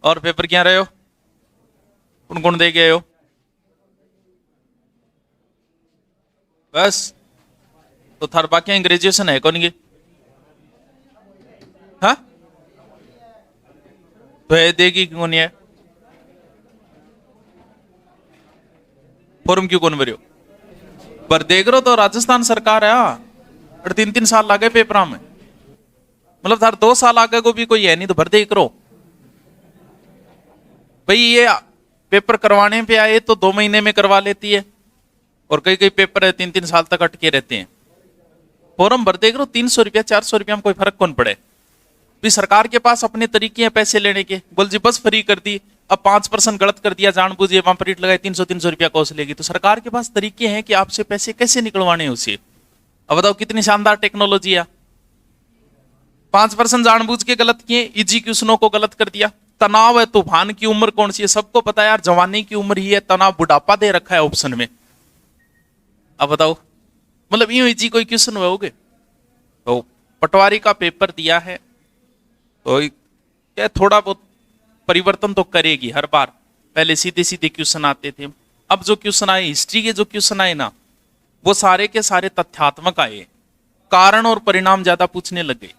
और पेपर क्या रहे हो? कौन कौन दे गए हो? बस तो थार बाकी ग्रेजुएशन है कौन की? हाँ तो ये देगी कौन है? फॉर्म क्यों कौन भरियो? पर देख रहे हो तो राजस्थान सरकार है और 3-3 साल लागे पेपर में, मतलब थार 2 साल आगे को भी कोई है नहीं तो भर देख रो भाई। ये पेपर करवाने पे आए तो 2 महीने में करवा लेती है और कई कई पेपर है 3-3 साल तक अटके रहते हैं। फॉर्म भर देख रो 300 रुपया 400 रुपया में कोई फर्क कौन पड़े? भी सरकार के पास अपने तरीके हैं पैसे लेने के, बोल जी बस फ्री कर दी, अब 5% गलत कर दिया जानबूझे, वहां पर रेट लगाए 300 रुपया कौश लेगी। तो सरकार के पास तरीके हैं कि आपसे पैसे कैसे निकलवाने उसे। अब बताओ कितनी शानदार टेक्नोलॉजी है। 5% जानबूझ के गलत किए, इजी क्वेश्चनों को गलत कर दिया। तनाव है, तूफान की उम्र कौन सी है सबको पता है यार, जवानी की उम्र ही है, तनाव बुढ़ापा दे रखा है ऑप्शन में। अब बताओ मतलब यूं इजी कोई क्वेश्चन होगे? तो पटवारी का पेपर दिया है तो क्या थोड़ा बहुत परिवर्तन तो करेगी हर बार। पहले सीधे सीधे क्वेश्चन आते थे, अब जो क्वेश्चन आए हिस्ट्री के जो क्वेश्चन आए ना वो सारे के सारे तथ्यात्मक आए, कारण और परिणाम ज्यादा पूछने लग गए।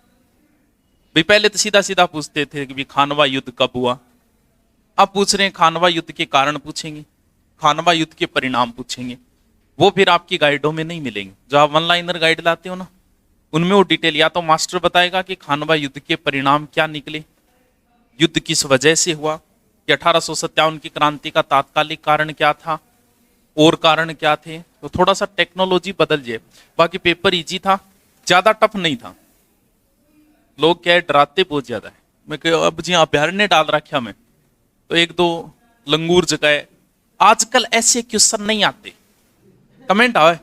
भाई पहले तो सीधा सीधा पूछते थे कि खानवा युद्ध कब हुआ, अब पूछ रहे हैं खानवा युद्ध के कारण पूछेंगे, खानवा युद्ध के परिणाम पूछेंगे। वो फिर आपकी गाइडों में नहीं मिलेंगे, जो आप 1 लाइनर गाइड लाते हो ना उनमें वो डिटेल या तो मास्टर बताएगा कि खानवा युद्ध के परिणाम क्या निकले, युद्ध किस वजह से हुआ, कि 1857 की क्रांति का तात्कालिक कारण क्या था और कारण क्या थे। तो थोड़ा सा टेक्नोलॉजी बदल जाए। बाकी पेपर इजी था, ज्यादा टफ नहीं था। लोग क्या है डराते बहुत ज्यादा है। मैं अब जी अभ्यारण्य डाल रखा मैं तो 1-2 लंगूर जगह आजकल ऐसे क्वेश्चन नहीं आते, कमेंट आवे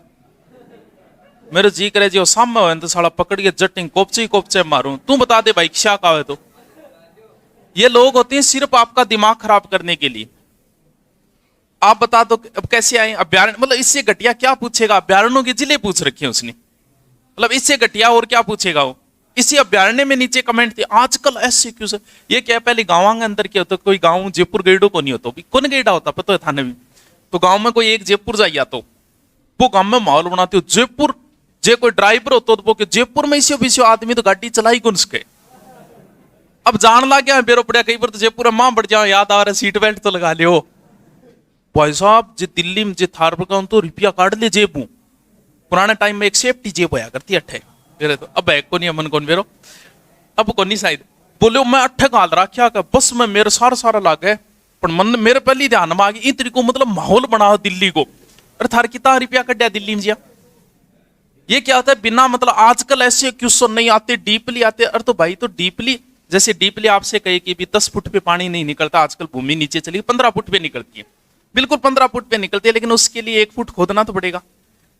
मेरे जी करे जी सामने हो तो साला पकड़ के जटिंग कोपचे मारूं, तू बता दे भाई क्या का है। तो ये लोग होते हैं सिर्फ आपका दिमाग खराब करने के लिए। आप बता दो अब कैसे आए अभ्यारण्य, मतलब इससे घटिया क्या पूछेगा? अभ्यारण्यों के जिले पूछ रखे हैं उसने, मतलब इससे घटिया और क्या पूछेगा वो। इसी अभ्यारण्य में नीचे कमेंट थे आजकल ऐसे क्यों सर। ये क्या पहले गाँव के अंदर क्या होता, कोई गाँव जयपुर गेडो को नहीं होता, कौन गेडा होता पता है थाने में, तो गाँव में कोई एक जयपुर जाइया तो वो गाँव में माहौल बनाते हो जयपुर, जे कोई ड्राइवर होता तो वो जयपुर में इसी आदमी तो गाड़ी चलाई कौन सके। अब जान ला गया बेरो पड़िया कई बार तो जयपुर में मां बढ़ जाओ, याद आ रहा सीट बेल्ट तो लगा लियो भाई साहब। जे दिल्ली में जे थार पर तो रुपया काट ले जेबू, पुराने टाइम में एक सेफ्टी जेब होया करती अट्ठे मेरे तो, अब बैग को नहीं अमन कौन बेरो अब को नहीं शायद बोलो मैं अट्ठे गाल रखा बस में मेरे सारा लाग है, पर मन मेरे पहले ध्यान में आ गई इन तरीको मतलब माहौल बना दिल्ली को। अरे थार कितना रुपया कटिया दिल्ली में जिया। ये क्या होता है बिना मतलब आजकल ऐसे क्वेश्चन नहीं आते, डीपली आते। अरे तो भाई तो डीपली जैसे डीपली आपसे कहे कि भी 10 फुट पे पानी नहीं निकलता, आजकल भूमि नीचे चली 15 फुट पे निकलती है, बिल्कुल 15 फुट पे निकलती है, लेकिन उसके लिए 1 फुट खोदना तो पड़ेगा,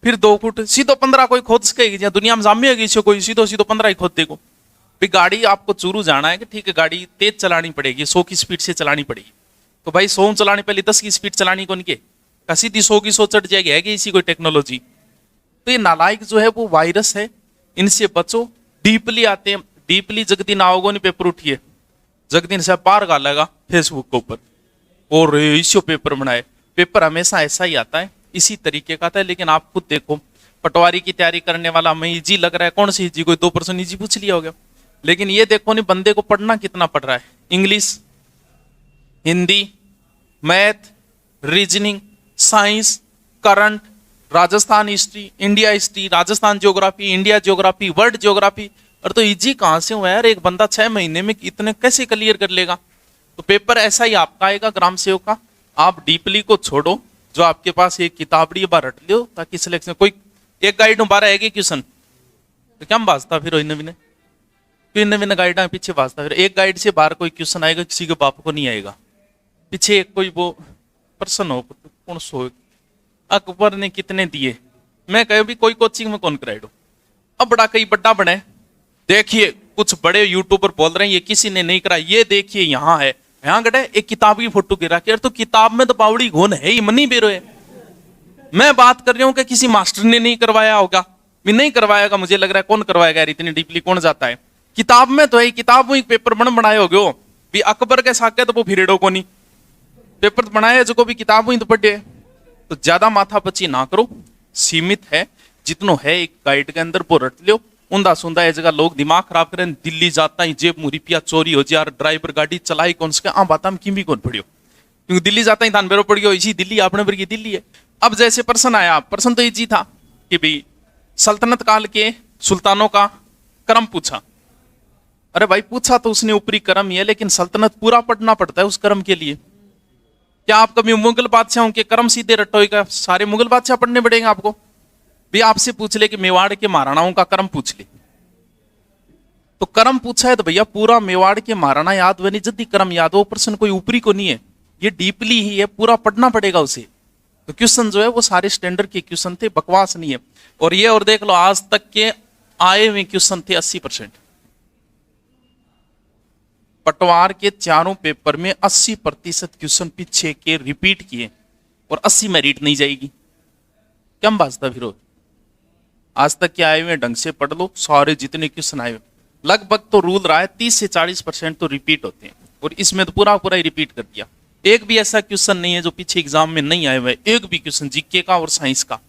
फिर 2 फुट सीधो 15 कोई खोद सकेगी दुनिया में जामी होगी कोई सीधो 15 ही खोद देगो। भाई गाड़ी आपको चूरू जाना है कि ठीक है गाड़ी तेज चलानी पड़ेगी, 100 की स्पीड से चलानी पड़ेगी, तो भाई 100 चलानी पहले 10 की स्पीड चलानी कौन के सीधी 100 की 100 चढ़ जाएगी, है कि इसी कोई टेक्नोलॉजी। तो ये नालायक जो है वो वायरस है, इनसे बचो। डीपली आते हैं, डीपली जगदीन आओगो नहीं पेपर उठिए, जगदीन से पार गालेगा फेसबुक के ऊपर और इसी पेपर बनाए। पेपर हमेशा ऐसा ही आता है, इसी तरीके का आता है। लेकिन आप खुद देखो पटवारी की तैयारी करने वाला मैं इजी लग रहा है, कौन सी इजी, कोई 2% इजी पूछ लिया हो गया। लेकिन ये देखो नहीं बंदे को पढ़ना कितना पड़ रहा है, English, Hindi, math, reasoning, science, current, Rajasthan history, India history, Rajasthan geography, India geography, world geography. और तो इजी कहां से हुआ यार, एक बंदा 6 महीने में इतने कैसे क्लियर कर लेगा। तो पेपर ऐसा ही आपका आएगा ग्राम सेवक का। आप डीपली को छोड़ो, जो आपके पास एक किताबड़ी बार रट लो ताकि सिलेक्शन कोई एक गाइड बारह है क्वेश्चन तो क्या बाजता फिर नवीन गाइड पीछे बाजता फिर एक गाइड से बाहर कोई क्वेश्चन आएगा किसी के बाप को नहीं आएगा, पीछे एक कोई वो पर्सन हो कौन सो अकबर ने कितने दिए, मैं कहे भी कोई कोचिंग में कौन कराइडो। अब बड़ा कई बड़ा बने, देखिए कुछ बड़े यूट्यूबर बोल रहे हैं ये किसी ने नहीं करा, ये देखिए यहाँ है, यहाँ गए एक किताब की फोटो गिरा के, तो किताब में तो बावड़ी घोन है ही मनी बेरो है। मैं बात कर रही हूँ कि किसी मास्टर ने नहीं करवाया होगा, मैं नहीं करवाएगा, मुझे लग रहा है कौन करवाएगा यार, इतनी डीपली कौन जाता है। किताब में तो है, किताब में पेपर बनाए होगे भी अकबर के साके तो वो फिरेड़ो को नहीं, पेपर बनाए जो भी किताब हुई तो पढ़े। तो ज्यादा माथा पची ना करो, सीमित है जितनो है एक गाइड के अंदर वो रट लियो। उंदा सुंदा ये जगह लोग दिमाग खराब करें, दिल्ली जाता ही जेब मुरी पिया चोरी हो यार, ड्राइवर गाड़ी चलाई कौन सके आ बात की भी कौन पड़ियो, क्योंकि दिल्ली जाता ही धान बेरो पड़ गयो, इसी दिल्ली अपने पर की दिल्ली है। अब जैसे प्रश्न आया, प्रश्न तो ये था कि भाई सल्तनत काल के सुल्तानों का क्रम पूछा। अरे भाई पूछा तो उसने ऊपरी क्रम ही है, लेकिन सल्तनत पूरा पढ़ना पड़ता है उस क्रम के लिए। क्या आप कभी मुगल बादशाहों के क्रम सीधे रटोएगा, सारे मुगल बादशाह पढ़ने पड़ेंगे आपको? भी आपसे पूछ ले कि मेवाड़ के महाराणाओं का क्रम पूछ ले, तो क्रम पूछा है तो भैया पूरा मेवाड़ के महाराणा याद हुए नहीं, जल्दी क्रम याद हो। प्रश्न कोई ऊपरी को नहीं है, ये डीपली ही है, पूरा पढ़ना पड़ेगा उसे। तो क्वेश्चन जो है वो सारे स्टैंडर्ड के क्वेश्चन थे, बकवास नहीं है। और ये और देख लो आज तक के आए हुए क्वेश्चन थे 80%। पटवार के चारों पेपर में 80% क्वेश्चन पीछे के रिपीट किए और 80 मेरिट नहीं जाएगी। क्या बाजता फिर आज तक के आए हुए ढंग से पढ़ लो, सारे जितने क्वेश्चन आए हुए लगभग तो रूल रहा है 30 से 40% तो रिपीट होते हैं, और इसमें तो पूरा पूरा ही रिपीट कर दिया। एक भी ऐसा क्वेश्चन नहीं है जो पीछे एग्जाम में नहीं आए हुए, एक भी क्वेश्चन जीके का और साइंस का।